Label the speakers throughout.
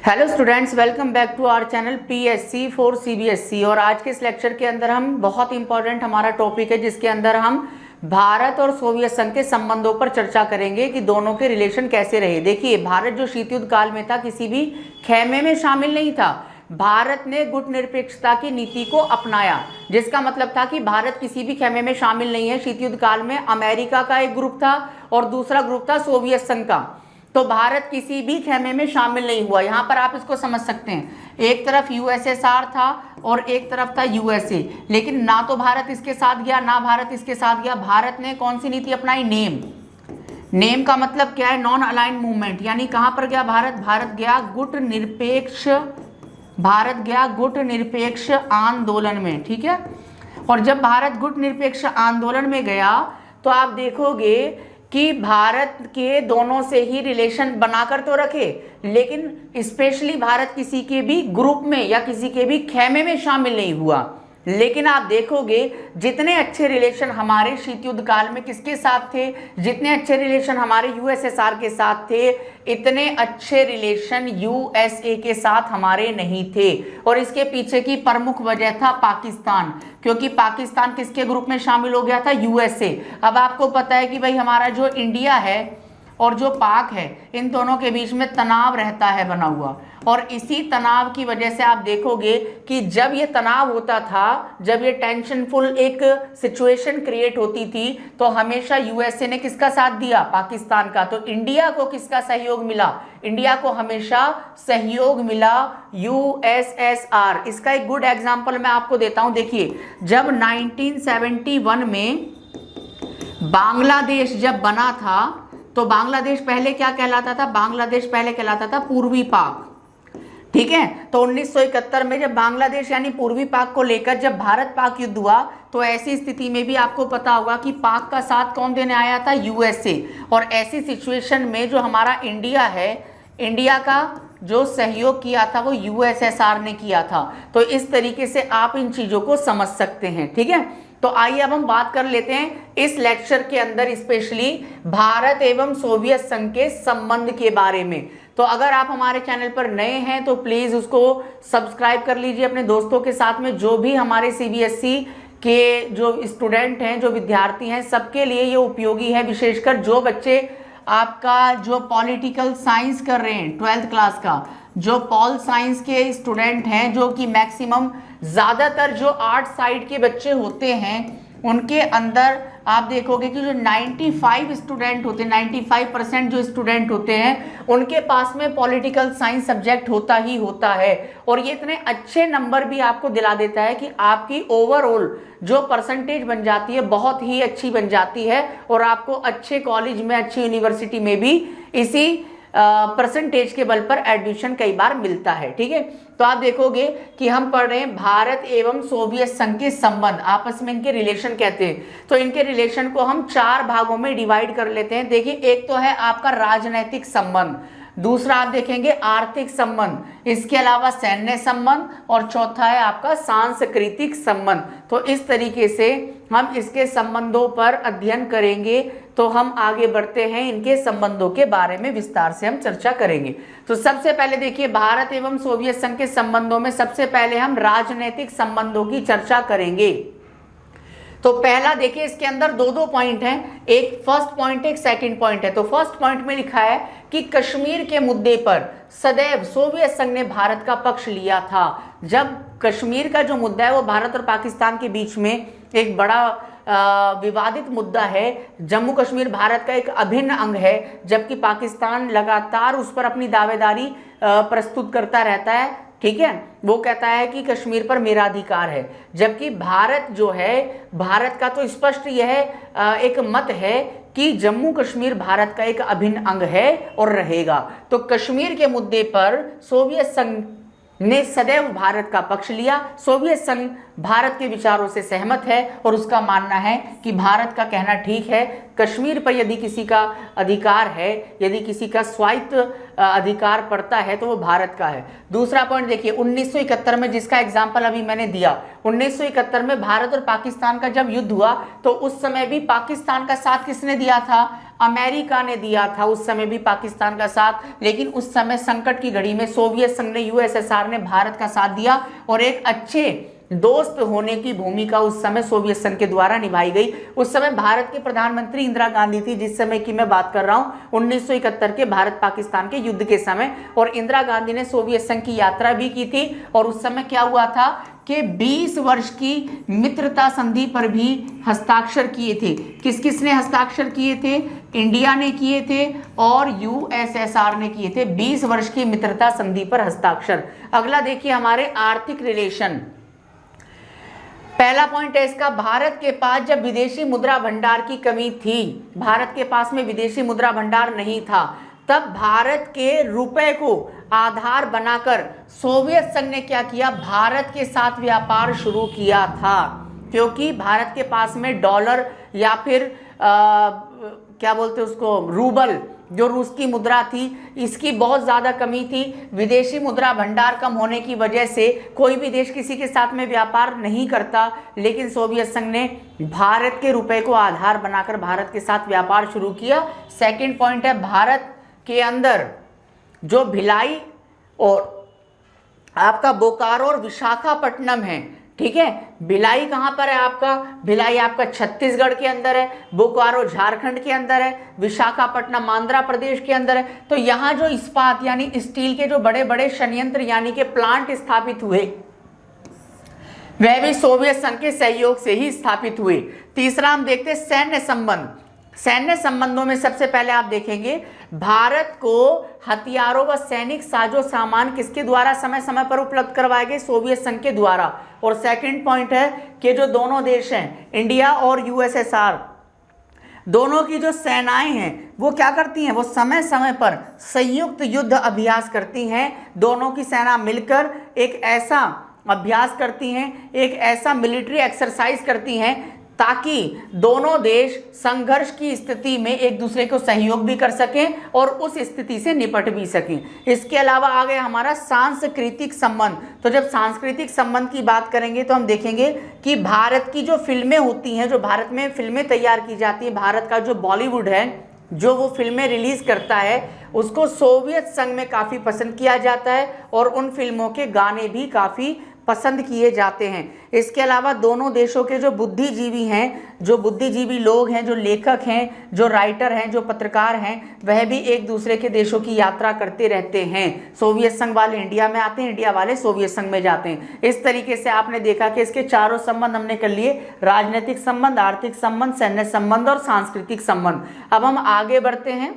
Speaker 1: Hello students, welcome back to our channel PSC for CBSE. और आज के इस लेक्चर के अंदर हम बहुत इंपॉर्टेंट हमारा टॉपिक है जिसके अंदर हम भारत और सोवियत संघ के संबंधों पर चर्चा करेंगे कि दोनों के रिलेशन कैसे रहे। देखिए, भारत जो शीत युद्ध काल में था किसी भी खेमे में शामिल नहीं था। भारत ने गुट निरपेक्षता की नीति को अपनाया, जिसका मतलब था कि भारत किसी भी खेमे में शामिल नहीं है। शीत युद्ध काल में अमेरिका का एक ग्रुप था और दूसरा ग्रुप था सोवियत संघ का। तो भारत किसी भी खेमे में शामिल नहीं हुआ। यहाँ पर आप इसको समझ सकते हैं, एक तरफ यूएसएसआर था और एक तरफ था यूएसए, लेकिन ना तो भारत इसके साथ गया ना भारत इसके साथ गया। भारत ने कौन सी नीति अपनाई? नेम का मतलब क्या है? Non aligned movement. यानी कहाँ पर गया भारत? भारत गया गुट निरपेक्ष आंदोलन में। ठीक है, और जब भारत गुट निरपेक्ष आंदोलन में गया तो आप देखोगे कि भारत के दोनों से ही रिलेशन बनाकर तो रखे, लेकिन स्पेशली भारत किसी के भी ग्रुप में या किसी के भी खेमे में शामिल नहीं हुआ। लेकिन आप देखोगे जितने अच्छे रिलेशन हमारे शीत युद्ध काल में किसके साथ थे, जितने अच्छे रिलेशन हमारे यूएसएसआर के साथ थे, इतने अच्छे रिलेशन यूएसए के साथ हमारे नहीं थे। और इसके पीछे की प्रमुख वजह था पाकिस्तान, क्योंकि पाकिस्तान किसके ग्रुप में शामिल हो गया था? यूएसए। अब आपको पता है कि भाई हमारा जो इंडिया है और जो पाक है, इन दोनों के बीच में तनाव रहता है बना हुआ। और इसी तनाव की वजह से आप देखोगे कि जब ये तनाव होता था, जब ये टेंशनफुल एक सिचुएशन क्रिएट होती थी, तो हमेशा यूएसए ने किसका साथ दिया? पाकिस्तान का। तो इंडिया को किसका सहयोग मिला? इंडिया को हमेशा सहयोग मिला यूएसएसआर। इसका एक गुड एग्जाम्पल मैं आपको देता हूं। देखिए, जब 1971 में बांग्लादेश जब बना था, तो बांग्लादेश पहले क्या कहलाता था? बांग्लादेश पहले कहलाता था पूर्वी पाक। ठीक है, तो 1971 में जब बांग्लादेश यानी पूर्वी पाक को लेकर जब भारत पाक युद्ध हुआ, तो ऐसी स्थिति में भी आपको पता होगा कि पाक का साथ कौन देने आया था? यूएसए। और ऐसी सिचुएशन में जो हमारा इंडिया है, इंडिया का जो सहयोग किया था वो यूएसएसआर ने किया था। तो इस तरीके से आप इन चीजों को समझ सकते हैं। ठीक है, तो आइए अब हम बात कर लेते हैं इस लेक्चर के अंदर स्पेशली भारत एवं सोवियत संघ के संबंध के बारे में। तो अगर आप हमारे चैनल पर नए हैं तो प्लीज उसको सब्सक्राइब कर लीजिए अपने दोस्तों के साथ में। जो भी हमारे सीबीएसई के जो स्टूडेंट हैं, जो विद्यार्थी हैं, सबके लिए ये उपयोगी है। विशेषकर जो बच्चे आपका जो पॉलिटिकल साइंस कर रहे हैं 12th क्लास का, जो पॉल साइंस के स्टूडेंट हैं, जो कि मैक्सिमम ज़्यादातर जो आर्ट साइड के बच्चे होते हैं, उनके अंदर आप देखोगे कि जो 95 स्टूडेंट होते हैं, 95% जो स्टूडेंट होते हैं, उनके पास में पॉलिटिकल साइंस सब्जेक्ट होता ही होता है। और ये इतने अच्छे नंबर भी आपको दिला देता है कि आपकी ओवरऑल जो परसेंटेज बन जाती है बहुत ही अच्छी बन जाती है, और आपको अच्छे कॉलेज में, अच्छी यूनिवर्सिटी में भी इसी परसेंटेज के बल पर एडमिशन कई बार मिलता है। ठीक है, तो आप देखोगे कि हम पढ़ रहे हैं भारत एवं सोवियत संघ के संबंध, आपस में इनके रिलेशन कहते हैं। तो इनके रिलेशन को हम 4 भागों में डिवाइड कर लेते हैं। देखिए, एक तो है आपका राजनैतिक संबंध, दूसरा आप देखेंगे आर्थिक संबंध, इसके अलावा सैन्य संबंध, और चौथा है आपका सांस्कृतिक संबंध। तो इस तरीके से हम इसके संबंधों पर अध्ययन करेंगे। तो हम आगे बढ़ते हैं, इनके संबंधों के बारे में विस्तार से हम चर्चा करेंगे। तो सबसे पहले देखिए, भारत एवं सोवियत संघ के संबंधों में सबसे पहले हम राजनीतिक संबंधों की चर्चा करेंगे। तो पहला देखिए, इसके अंदर 2 पॉइंट हैं, एक फर्स्ट पॉइंट, एक सेकंड पॉइंट है। तो फर्स्ट पॉइंट में लिखा है कि कश्मीर के मुद्दे पर सदैव सोवियत संघ ने भारत का पक्ष लिया था। जब कश्मीर का जो मुद्दा है वो भारत और पाकिस्तान के बीच में एक बड़ा विवादित मुद्दा है। जम्मू कश्मीर भारत का एक अभिन्न अंग है, जबकि पाकिस्तान लगातार उस पर अपनी दावेदारी प्रस्तुत करता रहता है। ठीक है, वो कहता है कि कश्मीर पर मेरा अधिकार है, जबकि भारत जो है, भारत का तो स्पष्ट यह एक मत है कि जम्मू कश्मीर भारत का एक अभिन्न अंग है और रहेगा। तो कश्मीर के मुद्दे पर सोवियत संघ ने सदैव भारत का पक्ष लिया। सोवियत संघ भारत के विचारों से सहमत है और उसका मानना है कि भारत का कहना ठीक है, कश्मीर पर यदि किसी का अधिकार है, यदि किसी का स्वायत्त अधिकार पड़ता है तो वो भारत का है। दूसरा पॉइंट देखिए, 1971 में जिसका एग्जाम्पल अभी मैंने दिया, 1971 में भारत और पाकिस्तान का जब युद्ध हुआ तो उस समय भी पाकिस्तान का साथ किसने दिया था? अमेरिका ने दिया था उस समय भी पाकिस्तान का साथ, लेकिन उस समय संकट की घड़ी में सोवियत संघ ने, यूएसएसआर ने भारत का साथ दिया और एक अच्छे दोस्त होने की भूमिका उस समय सोवियत संघ के द्वारा निभाई गई। उस समय भारत के प्रधानमंत्री इंदिरा गांधी थी, जिस समय की मैं बात कर रहा हूं 1971 के भारत पाकिस्तान के युद्ध के समय, और इंदिरा गांधी ने सोवियत संघ की यात्रा भी की थी। और उस समय क्या हुआ था कि 20 वर्ष की मित्रता संधि पर भी हस्ताक्षर किए थे। किस किस ने हस्ताक्षर किए थे? इंडिया ने किए थे और यूएसएसआर ने किए थे 20 वर्ष की मित्रता संधि पर हस्ताक्षर। अगला देखिए हमारे आर्थिक रिलेशन। पहला पॉइंट है इसका, भारत के पास जब विदेशी मुद्रा भंडार की कमी थी, भारत के पास में विदेशी मुद्रा भंडार नहीं था, तब भारत के रुपए को आधार बनाकर सोवियत संघ ने क्या किया? भारत के साथ व्यापार शुरू किया था, क्योंकि भारत के पास में डॉलर या फिर क्या बोलते हैं उसको, रूबल, जो रूस की मुद्रा थी, इसकी बहुत ज़्यादा कमी थी। विदेशी मुद्रा भंडार कम होने की वजह से कोई भी देश किसी के साथ में व्यापार नहीं करता, लेकिन सोवियत संघ ने भारत के रुपए को आधार बनाकर भारत के साथ व्यापार शुरू किया। सेकंड पॉइंट है, भारत के अंदर जो भिलाई और आपका बोकारो और विशाखापट्टनम है, ठीक है, भिलाई कहाँ पर है आपका? भिलाई आपका छत्तीसगढ़ के अंदर है, बोकारो झारखंड के अंदर है, विशाखापट्टनम आंध्र प्रदेश के अंदर है। तो यहाँ जो इस्पात यानी स्टील के जो बड़े बड़े संयंत्र यानी कि प्लांट स्थापित हुए, वह भी सोवियत संघ के सहयोग से ही स्थापित हुए। तीसरा हम देखते हैं सैन्य संबंध। सैन्य संबंधों में सबसे पहले आप देखेंगे भारत को हथियारों व सैनिक साजो सामान किसके द्वारा समय समय पर उपलब्ध करवाए गए? सोवियत संघ के द्वारा। और सेकंड पॉइंट है कि जो दोनों देश हैं इंडिया और यूएसएसआर, दोनों की जो सेनाएं हैं वो क्या करती हैं? वो समय समय पर संयुक्त युद्ध अभ्यास करती हैं। दोनों की सेना मिलकर एक ऐसा अभ्यास करती हैं, एक ऐसा मिलिट्री एक्सरसाइज करती हैं ताकि दोनों देश संघर्ष की स्थिति में एक दूसरे को सहयोग भी कर सकें और उस स्थिति से निपट भी सकें। इसके अलावा आ गया हमारा सांस्कृतिक संबंध। तो जब सांस्कृतिक संबंध की बात करेंगे तो हम देखेंगे कि भारत की जो फिल्में होती हैं, जो भारत में फिल्में तैयार की जाती हैं, भारत का जो बॉलीवुड है, जो वो फिल्में रिलीज करता है, उसको सोवियत संघ में काफ़ी पसंद किया जाता है और उन फिल्मों के गाने भी काफ़ी पसंद किए जाते हैं। इसके अलावा दोनों देशों के जो बुद्धिजीवी हैं, जो बुद्धिजीवी लोग हैं, जो लेखक हैं, जो राइटर हैं, जो पत्रकार हैं, वह भी एक दूसरे के देशों की यात्रा करते रहते हैं। सोवियत संघ वाले इंडिया में आते हैं, इंडिया वाले सोवियत संघ में जाते हैं। इस तरीके से आपने देखा कि इसके चारों संबंध हमने कर लिए, राजनीतिक संबंध, आर्थिक संबंध, सैन्य संबंध और सांस्कृतिक संबंध। अब हम आगे बढ़ते हैं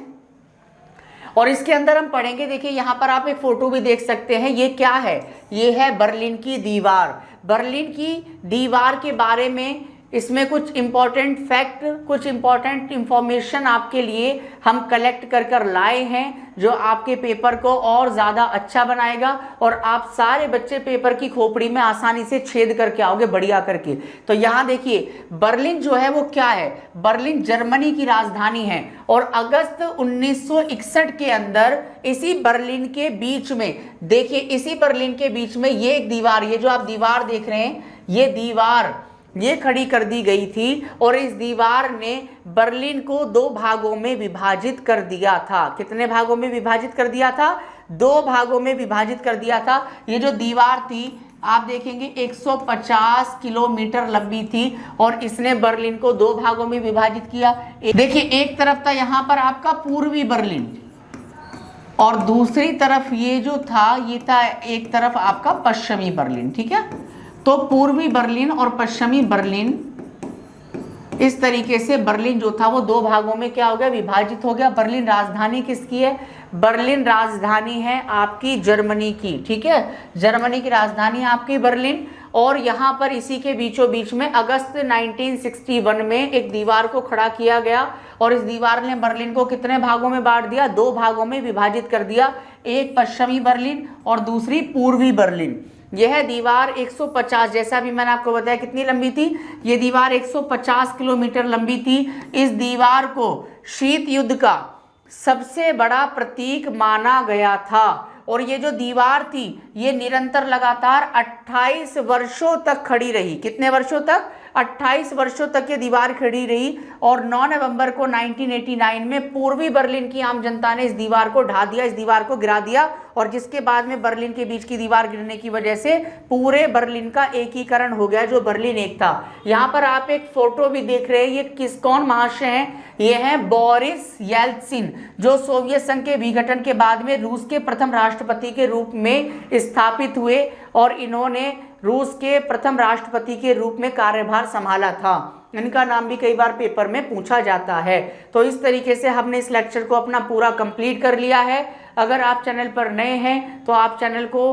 Speaker 1: और इसके अंदर हम पढ़ेंगे। देखिए यहाँ पर आप एक फोटो भी देख सकते हैं, ये क्या है? ये है बर्लिन की दीवार। बर्लिन की दीवार के बारे में इसमें कुछ इंपॉर्टेंट फैक्ट, कुछ इंपॉर्टेंट इंफॉर्मेशन आपके लिए हम कलेक्ट कर लाए हैं, जो आपके पेपर को और ज़्यादा अच्छा बनाएगा और आप सारे बच्चे पेपर की खोपड़ी में आसानी से छेद करके आओगे बढ़िया करके। तो यहाँ देखिए बर्लिन जो है वो क्या है? बर्लिन जर्मनी की राजधानी है और अगस्त 1961 के अंदर इसी बर्लिन के बीच में, देखिए इसी बर्लिन के बीच में ये एक दीवार, ये जो आप दीवार देख रहे हैं, ये दीवार ये खड़ी कर दी गई थी और इस दीवार ने बर्लिन को 2 भागों में विभाजित कर दिया था। कितने भागों में विभाजित कर दिया था? 2 भागों में विभाजित कर दिया था। ये जो दीवार थी आप देखेंगे 150 किलोमीटर लंबी थी और इसने बर्लिन को 2 भागों में विभाजित किया। देखिए एक तरफ था यहाँ पर आपका पूर्वी बर्लिन और दूसरी तरफ ये जो था ये था एक तरफ आपका पश्चिमी बर्लिन, ठीक है। तो पूर्वी बर्लिन और पश्चिमी बर्लिन, इस तरीके से बर्लिन जो था वो 2 भागों में क्या हो गया? विभाजित हो गया। बर्लिन राजधानी किसकी है? बर्लिन राजधानी है आपकी जर्मनी की, ठीक है, जर्मनी की राजधानी है आपकी बर्लिन। और यहाँ पर इसी के बीचों बीच में अगस्त 1961 में एक दीवार को खड़ा किया गया और इस दीवार ने बर्लिन को कितने भागों में बांट दिया? 2 भागों में विभाजित कर दिया, एक पश्चिमी बर्लिन और दूसरी पूर्वी बर्लिन। यह दीवार 150, जैसा भी मैंने आपको बताया कितनी लंबी थी, ये दीवार 150 किलोमीटर लंबी थी। इस दीवार को शीत युद्ध का सबसे बड़ा प्रतीक माना गया था और ये जो दीवार थी ये निरंतर लगातार 28 वर्षों तक खड़ी रही। कितने वर्षों तक? 28 वर्षों तक ये दीवार खड़ी रही और 9 नवंबर को 1989 में पूर्वी बर्लिन की आम जनता ने इस दीवार को ढा दिया, इस दीवार को गिरा दिया, और जिसके बाद में बर्लिन के बीच की दीवार गिरने की वजह से पूरे बर्लिन का एकीकरण हो गया, जो बर्लिन एक था। यहाँ पर आप एक फोटो भी देख रहे हैं, ये कौन महाशय हैं? ये हैं बोरिस येल्त्सिन, जो सोवियत संघ के विघटन के बाद में रूस के प्रथम राष्ट्रपति के रूप में स्थापित हुए और इन्होंने रूस के प्रथम राष्ट्रपति के रूप में कार्यभार संभाला था। इनका नाम भी कई बार पेपर में पूछा जाता है। तो इस तरीके से हमने इस लेक्चर को अपना पूरा कंप्लीट कर लिया है। अगर आप चैनल पर नए हैं तो आप चैनल को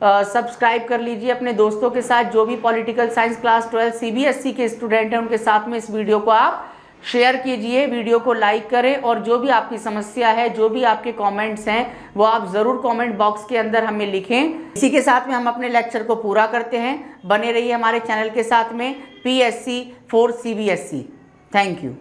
Speaker 1: सब्सक्राइब कर लीजिए अपने दोस्तों के साथ। जो भी पॉलिटिकल साइंस क्लास 12 CBSE के स्टूडेंट हैं उनके साथ में इस वीडियो को आप शेयर कीजिए, वीडियो को लाइक करें, और जो भी आपकी समस्या है, जो भी आपके कमेंट्स हैं, वो आप ज़रूर कमेंट बॉक्स के अंदर हमें लिखें। इसी के साथ में हम अपने लेक्चर को पूरा करते हैं। बने रहिए हमारे चैनल के साथ में PSC 4 CBSE। Thank you.